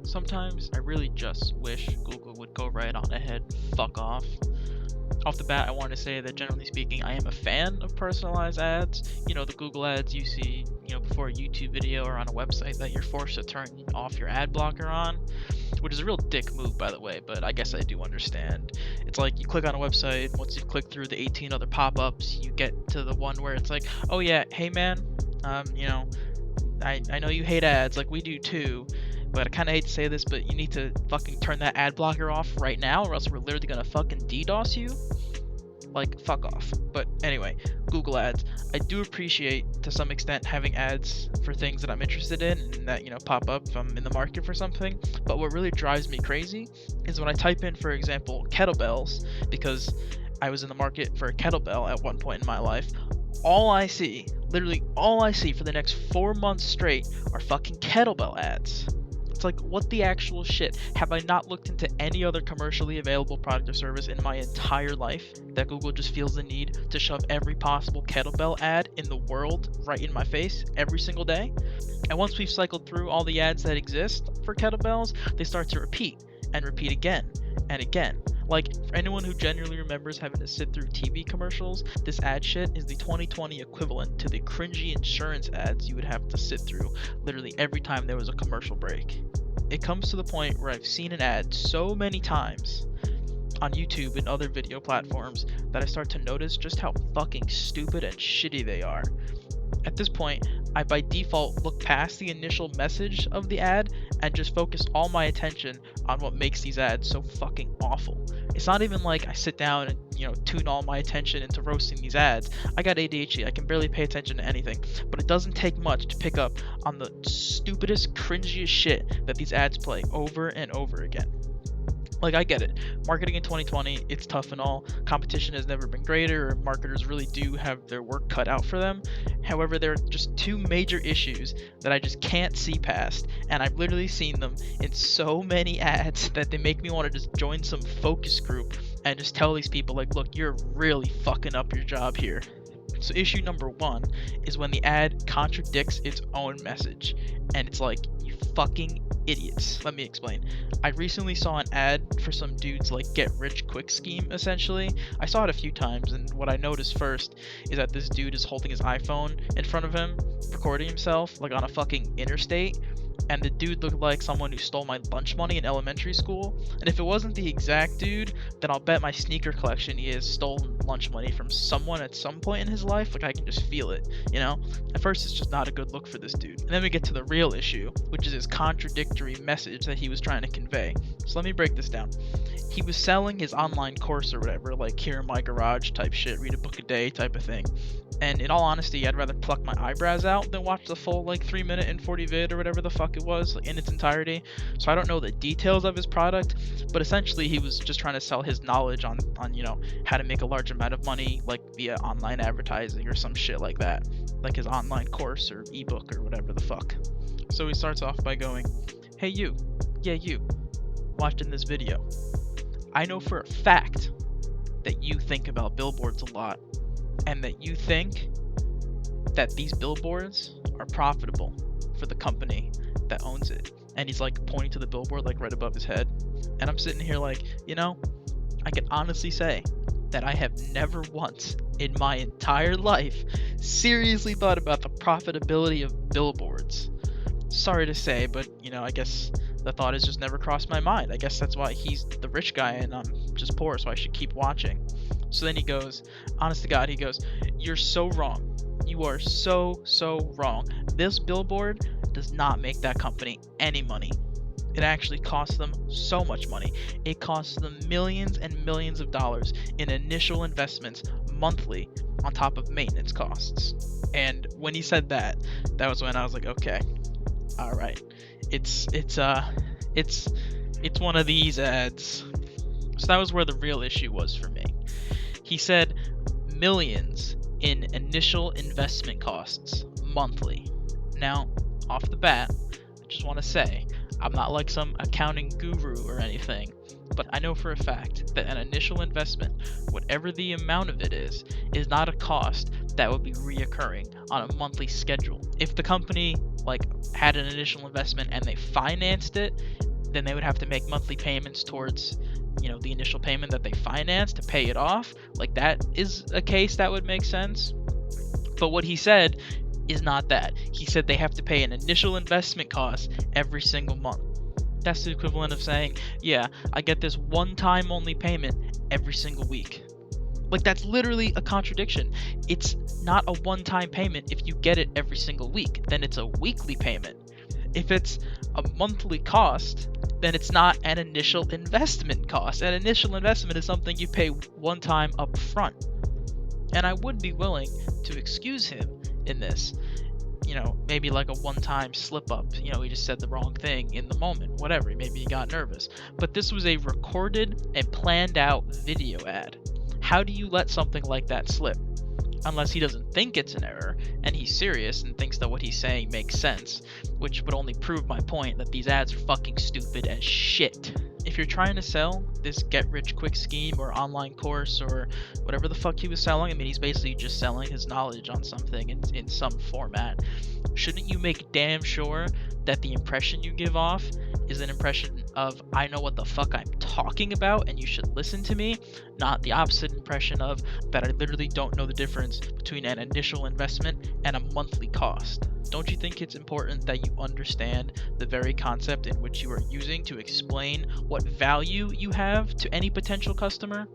Sometimes I really just wish Google would go right on ahead, fuck off. Off the bat, I want to say that generally speaking, I am a fan of personalized ads. The Google ads you see, before a YouTube video or on a website that you're forced to turn off your ad blocker on, which is a real dick move, by the way, but I guess I do understand. It's like you click on a website, once you click through the 18 other pop-ups, you get to the one where it's like, oh yeah, hey man, I know you hate ads, like we do too, but I kind of hate to say this, but you need to fucking turn that ad blocker off right now, or else we're literally gonna fucking DDoS you. Like, fuck off. But anyway, Google Ads. I do appreciate, to some extent, having ads for things that I'm interested in and that, pop up if I'm in the market for something. But what really drives me crazy is when I type in, for example, kettlebells, because I was in the market for a kettlebell at one point in my life. Literally all I see for the next 4 months straight are fucking kettlebell ads. It's like, what the actual shit? Have I not looked into any other commercially available product or service in my entire life that Google just feels the need to shove every possible kettlebell ad in the world right in my face every single day? And once we've cycled through all the ads that exist for kettlebells, they start to repeat and repeat again and again. Like, for anyone who genuinely remembers having to sit through TV commercials, this ad shit is the 2020 equivalent to the cringy insurance ads you would have to sit through literally every time there was a commercial break. It comes to the point where I've seen an ad so many times on YouTube and other video platforms that I start to notice just how fucking stupid and shitty they are. At this point, I by default look past the initial message of the ad and just focus all my attention on what makes these ads so fucking awful. It's not even like I sit down and, tune all my attention into roasting these ads. I got ADHD, I can barely pay attention to anything, but it doesn't take much to pick up on the stupidest, cringiest shit that these ads play over and over again. Like, I get it. Marketing in 2020, it's tough and all. Competition has never been greater, or marketers really do have their work cut out for them. However, there are just two major issues that I just can't see past, and I've literally seen them in so many ads that they make me want to just join some focus group and just tell these people, like, look, you're really fucking up your job here. So issue number one is when the ad contradicts its own message, and it's like, you fucking idiots. Let me explain. I recently saw an ad for some dude's like get rich quick scheme essentially. I saw it a few times, and what I noticed first is that this dude is holding his iPhone in front of him, recording himself like on a fucking interstate. And the dude looked like someone who stole my lunch money in elementary school. And if it wasn't the exact dude, then I'll bet my sneaker collection he has stolen lunch money from someone at some point in his life. Like, I can just feel it, At first, it's just not a good look for this dude. And then we get to the real issue, which is his contradictory message that he was trying to convey. So let me break this down. He was selling his online course or whatever, like here in my garage type shit, read a book a day type of thing. And in all honesty, I'd rather pluck my eyebrows out than watch the full like 3 minute and 40 vid or whatever the fuck it was in its entirety. So I don't know the details of his product, but essentially he was just trying to sell his knowledge on how to make a large amount of money like via online advertising or some shit like that, like his online course or ebook or whatever the fuck. So he starts off by going, hey you, yeah you, watching this video. I know for a fact that you think about billboards a lot, and that you think that these billboards are profitable for the company that owns it. And he's like pointing to the billboard like right above his head. And I'm sitting here like, I can honestly say that I have never once in my entire life seriously thought about the profitability of billboards. Sorry to say, but I guess the thought has just never crossed my mind. I guess that's why he's the rich guy and I'm just poor, so I should keep watching. So then he goes, honest to God, he goes, you're so wrong. You are so wrong. This billboard does not make that company any money. It actually costs them so much money. It costs them millions and millions of dollars in initial investments monthly on top of maintenance costs. And when he said that was when I was like, okay, all right. It's one of these ads. So that was where the real issue was for me. He said millions in initial investment costs monthly. Now, off the bat, I just want to say, I'm not like some accounting guru or anything, but I know for a fact that an initial investment, whatever the amount of it is not a cost that would be reoccurring on a monthly schedule. If the company like had an initial investment and they financed it, then they would have to make monthly payments towards, you know, the initial payment that they financed to pay it off. Like that is a case that would make sense. But what he said is not that. He said they have to pay an initial investment cost every single month. That's the equivalent of saying, yeah, I get this one-time only payment every single week. Like, that's literally a contradiction. It's not a one-time payment if you get it every single week. Then it's a weekly payment. If it's a monthly cost, then it's not an initial investment cost. An initial investment is something you pay one time up front. And I would be willing to excuse him in this. You know, maybe like a one-time slip-up. You know, he just said the wrong thing in the moment. Whatever, maybe he got nervous. But this was a recorded and planned-out video ad. How do you let something like that slip? Unless he doesn't think it's an error, and he's serious and thinks that what he's saying makes sense, which would only prove my point that these ads are fucking stupid as shit. If you're trying to sell this get-rich-quick scheme or online course or whatever the fuck he was selling, I mean, he's basically just selling his knowledge on something in some format, shouldn't you make damn sure that the impression you give off is an impression of, I know what the fuck I'm talking about and you should listen to me, not the opposite impression of that I literally don't know the difference between an initial investment and a monthly cost? Don't you think it's important that you understand the very concept in which you are using to explain what value you have to any potential customer?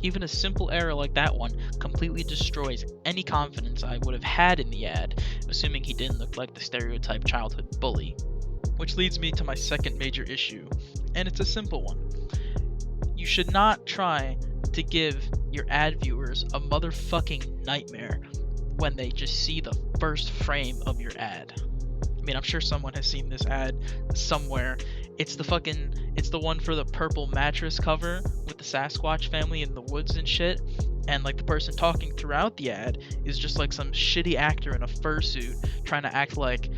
Even a simple error like that one completely destroys any confidence I would have had in the ad, assuming he didn't look like the stereotype childhood bully. Which leads me to my second major issue, and it's a simple one. You should not try to give your ad viewers a motherfucking nightmare when they just see the first frame of your ad. I mean, I'm sure someone has seen this ad somewhere. It's the one for the purple mattress cover with the Sasquatch family in the woods and shit. And like the person talking throughout the ad is just like some shitty actor in a fursuit trying to act like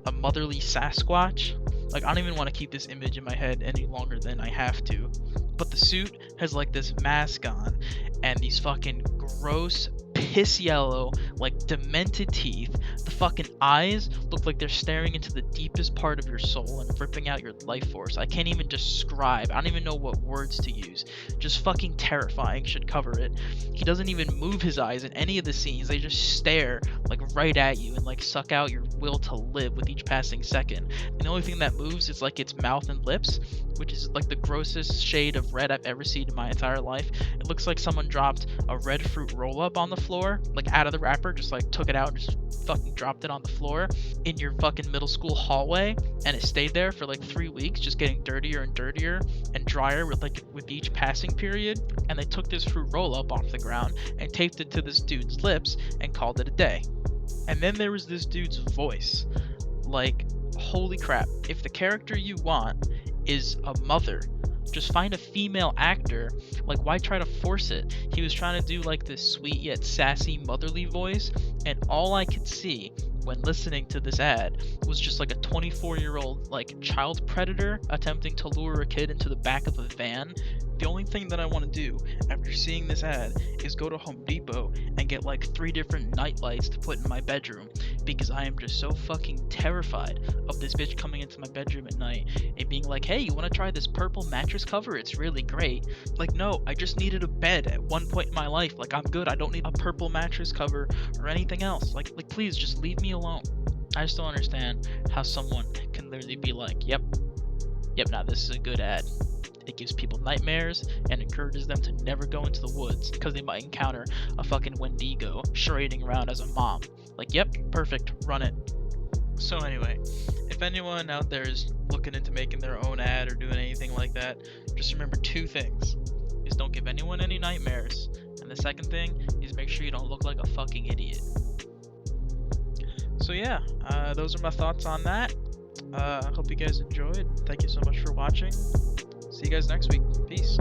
a motherly Sasquatch. Like, I don't even want to keep this image in my head any longer than I have to. But the suit has like this mask on and these fucking gross piss yellow, like demented teeth. The fucking eyes look like they're staring into the deepest part of your soul and ripping out your life force. I can't even describe. I don't even know what words to use. Just fucking terrifying should cover it. He doesn't even move his eyes in any of the scenes. They just stare like right at you and like suck out your will to live with each passing second. And the only thing that moves is like its mouth and lips, which is like the grossest shade of red I've ever seen in my entire life. It looks like someone dropped a red fruit roll-up on the floor, like out of the wrapper, just like took it out and just fucking dropped it on the floor in your fucking middle school hallway, and it stayed there for like 3 weeks, just getting dirtier and dirtier and drier with each passing period. And they took this fruit roll-up off the ground and taped it to this dude's lips and called it a day. And then there was this dude's voice. Like, holy crap, if the character you want is a mother, just find a female actor. Like, why try to force it? He was trying to do like this sweet yet sassy motherly voice, and all I could see when listening to this ad was just like a 24-year-old like child predator attempting to lure a kid into the back of a van. The only thing that I want to do after seeing this ad is go to Home Depot and get like 3 different night lights to put in my bedroom, because I am just so fucking terrified of this bitch coming into my bedroom at night and being like, hey, you want to try this purple mattress cover? It's really great. Like, no, I just needed a bed at one point in my life. Like, I'm good. I don't need a purple mattress cover or anything else. Like please just leave me alone. I just don't understand how someone can literally be like, yep, now this is a good ad. It gives people nightmares and encourages them to never go into the woods because they might encounter a fucking Wendigo charading around as a mom. Like, yep, perfect, run it. So anyway, if anyone out there is looking into making their own ad or doing anything like that, just remember 2 things. Is don't give anyone any nightmares. And the second thing is make sure you don't look like a fucking idiot. So yeah, those are my thoughts on that. Hope you guys enjoyed. Thank you so much for watching. See you guys next week. Peace.